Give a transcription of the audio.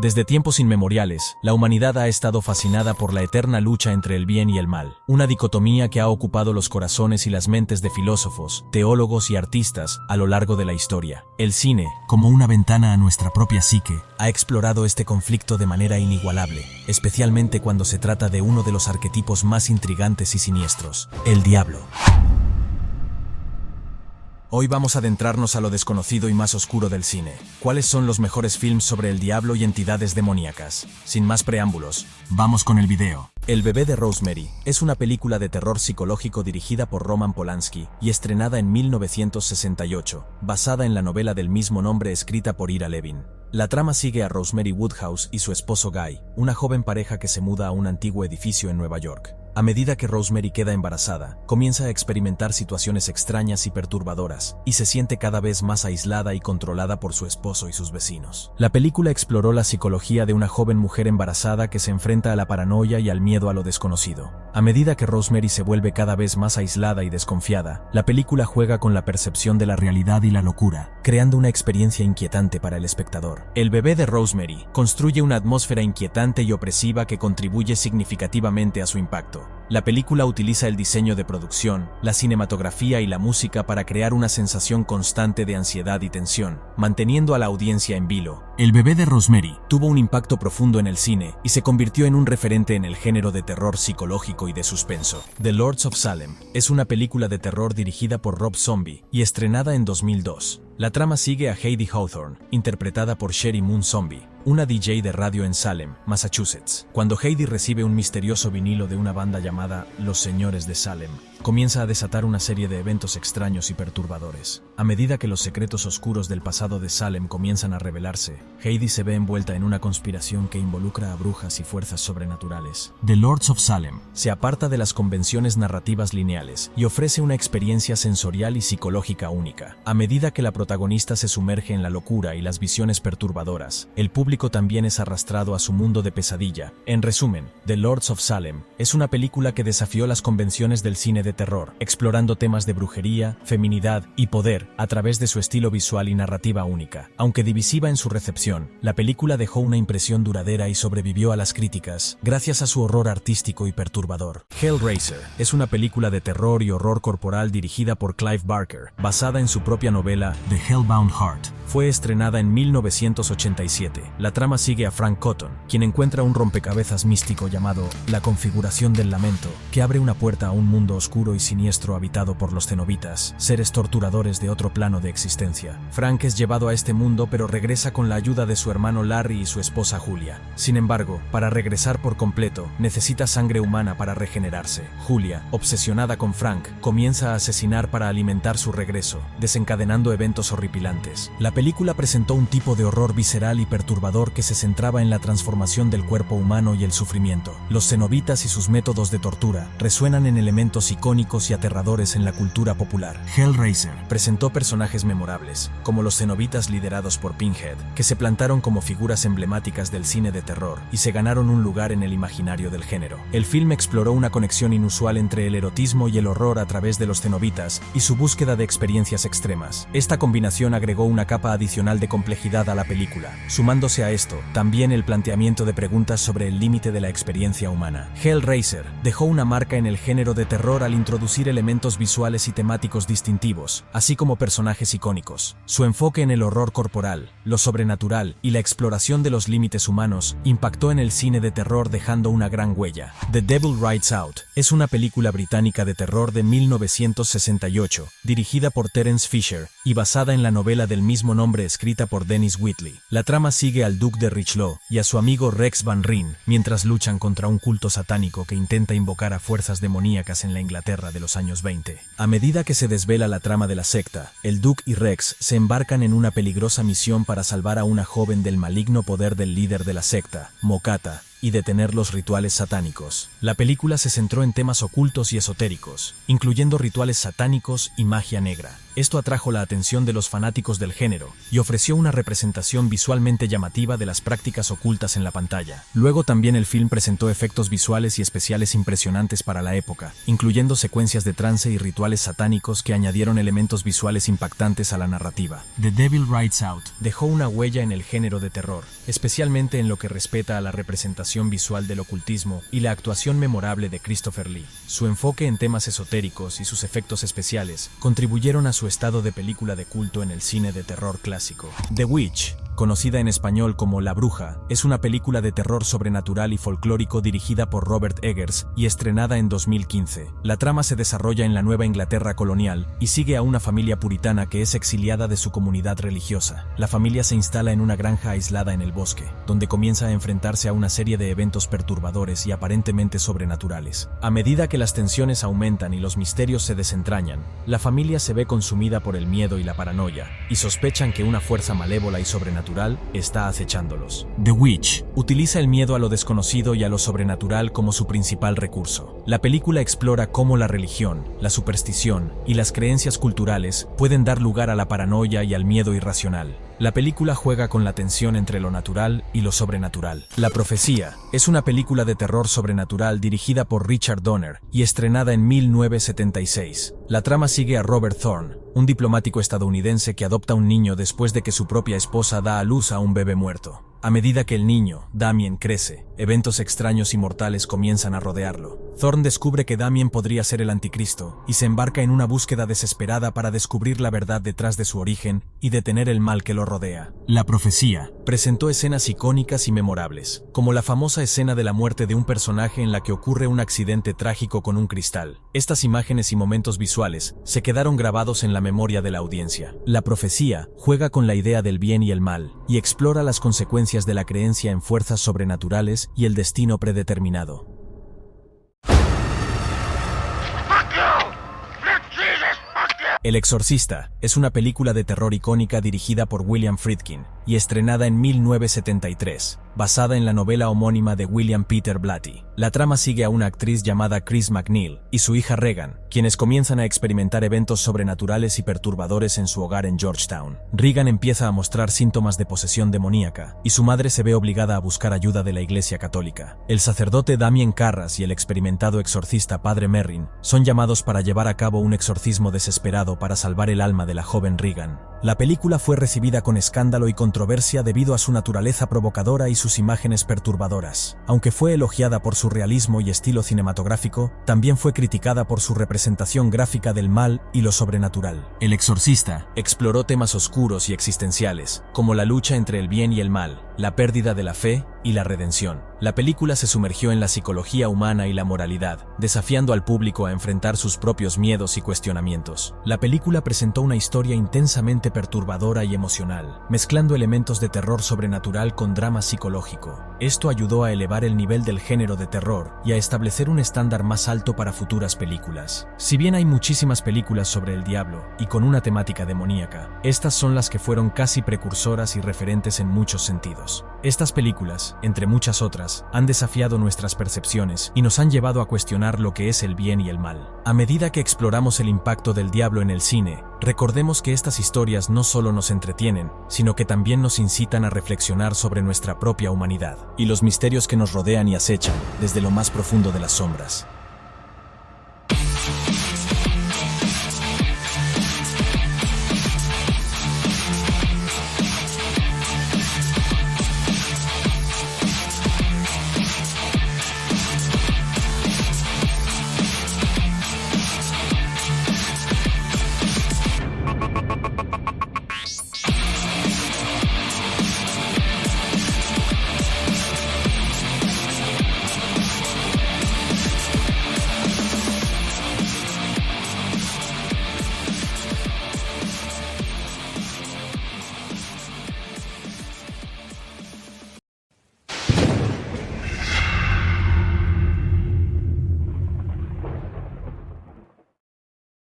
Desde tiempos inmemoriales, la humanidad ha estado fascinada por la eterna lucha entre el bien y el mal, una dicotomía que ha ocupado los corazones y las mentes de filósofos, teólogos y artistas a lo largo de la historia. El cine, como una ventana a nuestra propia psique, ha explorado este conflicto de manera inigualable, especialmente cuando se trata de uno de los arquetipos más intrigantes y siniestros, el diablo. Hoy vamos a adentrarnos a lo desconocido y más oscuro del cine. ¿Cuáles son los mejores films sobre el diablo y entidades demoníacas? Sin más preámbulos, vamos con el video. El bebé de Rosemary es una película de terror psicológico dirigida por Roman Polanski y estrenada en 1968, basada en la novela del mismo nombre escrita por Ira Levin. La trama sigue a Rosemary Woodhouse y su esposo Guy, una joven pareja que se muda a un antiguo edificio en Nueva York. A medida que Rosemary queda embarazada, comienza a experimentar situaciones extrañas y perturbadoras, y se siente cada vez más aislada y controlada por su esposo y sus vecinos. La película exploró la psicología de una joven mujer embarazada que se enfrenta a la paranoia y al miedo a lo desconocido. A medida que Rosemary se vuelve cada vez más aislada y desconfiada, la película juega con la percepción de la realidad y la locura, creando una experiencia inquietante para el espectador. El bebé de Rosemary construye una atmósfera inquietante y opresiva que contribuye significativamente a su impacto. La película utiliza el diseño de producción, la cinematografía y la música para crear una sensación constante de ansiedad y tensión, manteniendo a la audiencia en vilo. El bebé de Rosemary tuvo un impacto profundo en el cine y se convirtió en un referente en el género de terror psicológico y de suspenso. The Lords of Salem es una película de terror dirigida por Rob Zombie y estrenada en 2002. La trama sigue a Heidi Hawthorne, interpretada por Sherry Moon Zombie, una DJ de radio en Salem, Massachusetts. Cuando Heidi recibe un misterioso vinilo de una banda llamada Los Señores de Salem, comienza a desatar una serie de eventos extraños y perturbadores. A medida que los secretos oscuros del pasado de Salem comienzan a revelarse, Heidi se ve envuelta en una conspiración que involucra a brujas y fuerzas sobrenaturales. The Lords of Salem se aparta de las convenciones narrativas lineales y ofrece una experiencia sensorial y psicológica única. A medida que la protagonista se sumerge en la locura y las visiones perturbadoras, el público también es arrastrado a su mundo de pesadilla. En resumen, The Lords of Salem es una película que desafió las convenciones del cine de terror, explorando temas de brujería, feminidad y poder a través de su estilo visual y narrativa única. Aunque divisiva en su recepción, la película dejó una impresión duradera y sobrevivió a las críticas gracias a su horror artístico y perturbador. Hellraiser es una película de terror y horror corporal dirigida por Clive Barker, basada en su propia novela The Hellbound Heart. Fue estrenada en 1987. La trama sigue a Frank Cotton, quien encuentra un rompecabezas místico llamado La Configuración del Lamento, que abre una puerta a un mundo oscuro y siniestro habitado por los cenobitas, seres torturadores de otro plano de existencia. Frank es llevado a este mundo pero regresa con la ayuda de su hermano Larry y su esposa Julia. Sin embargo, para regresar por completo, necesita sangre humana para regenerarse. Julia, obsesionada con Frank, comienza a asesinar para alimentar su regreso, desencadenando eventos horripilantes. La película presentó un tipo de horror visceral y perturbador que se centraba en la transformación del cuerpo humano y el sufrimiento. Los cenobitas y sus métodos de tortura resuenan en elementos icónicos y aterradores en la cultura popular. Hellraiser presentó personajes memorables, como los cenobitas liderados por Pinhead, que se plantaron como figuras emblemáticas del cine de terror y se ganaron un lugar en el imaginario del género. El film exploró una conexión inusual entre el erotismo y el horror a través de los cenobitas y su búsqueda de experiencias extremas. Esta combinación agregó una capa adicional de complejidad a la película. Sumándose a esto, también el planteamiento de preguntas sobre el límite de la experiencia humana. Hellraiser dejó una marca en el género de terror al introducir elementos visuales y temáticos distintivos, así como personajes icónicos. Su enfoque en el horror corporal, lo sobrenatural y la exploración de los límites humanos impactó en el cine de terror dejando una gran huella. The Devil Rides Out es una película británica de terror de 1968, dirigida por Terence Fisher y basada en la novela del mismo nombre escrita por Dennis Whitley. La trama sigue al Duque de Richelieu y a su amigo Rex Van Ryn mientras luchan contra un culto satánico que intenta invocar a fuerzas demoníacas en la Inglaterra de los años 20. A medida que se desvela la trama de la secta, el Duque y Rex se embarcan en una peligrosa misión para salvar a una joven del maligno poder del líder de la secta, Mokata, y detener los rituales satánicos. La película se centró en temas ocultos y esotéricos, incluyendo rituales satánicos y magia negra. Esto atrajo la atención de los fanáticos del género y ofreció una representación visualmente llamativa de las prácticas ocultas en la pantalla. Luego también el film presentó efectos visuales y especiales impresionantes para la época, incluyendo secuencias de trance y rituales satánicos que añadieron elementos visuales impactantes a la narrativa. The Devil Rides Out dejó una huella en el género de terror, especialmente en lo que respecta a la representación visual del ocultismo y la actuación memorable de Christopher Lee. Su enfoque en temas esotéricos y sus efectos especiales contribuyeron a su estado de película de culto en el cine de terror clásico. The Witch, conocida en español como La Bruja, es una película de terror sobrenatural y folclórico dirigida por Robert Eggers y estrenada en 2015. La trama se desarrolla en la Nueva Inglaterra colonial y sigue a una familia puritana que es exiliada de su comunidad religiosa. La familia se instala en una granja aislada en el bosque, donde comienza a enfrentarse a una serie de eventos perturbadores y aparentemente sobrenaturales. A medida que las tensiones aumentan y los misterios se desentrañan, la familia se ve consumida por el miedo y la paranoia, y sospechan que una fuerza malévola y sobrenatural está acechándolos. The Witch utiliza el miedo a lo desconocido y a lo sobrenatural como su principal recurso. La película explora cómo la religión, la superstición y las creencias culturales pueden dar lugar a la paranoia y al miedo irracional. La película juega con la tensión entre lo natural y lo sobrenatural. La Profecía es una película de terror sobrenatural dirigida por Richard Donner y estrenada en 1976. La trama sigue a Robert Thorne, un diplomático estadounidense que adopta un niño después de que su propia esposa da a luz a un bebé muerto. A medida que el niño, Damien, crece, eventos extraños y mortales comienzan a rodearlo. Thorne descubre que Damien podría ser el anticristo y se embarca en una búsqueda desesperada para descubrir la verdad detrás de su origen y detener el mal que lo rodea. La Profecía presentó escenas icónicas y memorables, como la famosa escena de la muerte de un personaje en la que ocurre un accidente trágico con un cristal. Estas imágenes y momentos visuales se quedaron grabados en la memoria de la audiencia. La Profecía juega con la idea del bien y el mal y explora las consecuencias de la creencia en fuerzas sobrenaturales y el destino predeterminado. El Exorcista es una película de terror icónica dirigida por William Friedkin y estrenada en 1973, basada en la novela homónima de William Peter Blatty. La trama sigue a una actriz llamada Chris MacNeil y su hija Regan, quienes comienzan a experimentar eventos sobrenaturales y perturbadores en su hogar en Georgetown. Regan empieza a mostrar síntomas de posesión demoníaca y su madre se ve obligada a buscar ayuda de la Iglesia Católica. El sacerdote Damien Carras y el experimentado exorcista Padre Merrin son llamados para llevar a cabo un exorcismo desesperado para salvar el alma de la joven Regan. La película fue recibida con escándalo y controversia debido a su naturaleza provocadora y sus imágenes perturbadoras. Aunque fue elogiada por su realismo y estilo cinematográfico, también fue criticada por su representación gráfica del mal y lo sobrenatural. El Exorcista exploró temas oscuros y existenciales, como la lucha entre el bien y el mal, la pérdida de la fe y la redención. La película se sumergió en la psicología humana y la moralidad, desafiando al público a enfrentar sus propios miedos y cuestionamientos. La película presentó una historia intensamente perturbadora y emocional, mezclando elementos de terror sobrenatural con drama psicológico. Esto ayudó a elevar el nivel del género de terror y a establecer un estándar más alto para futuras películas. Si bien hay muchísimas películas sobre el diablo y con una temática demoníaca, estas son las que fueron casi precursoras y referentes en muchos sentidos. Estas películas, entre muchas otras, han desafiado nuestras percepciones y nos han llevado a cuestionar lo que es el bien y el mal. A medida que exploramos el impacto del diablo en el cine, recordemos que estas historias no solo nos entretienen, sino que también nos incitan a reflexionar sobre nuestra propia humanidad y los misterios que nos rodean y acechan desde lo más profundo de las sombras.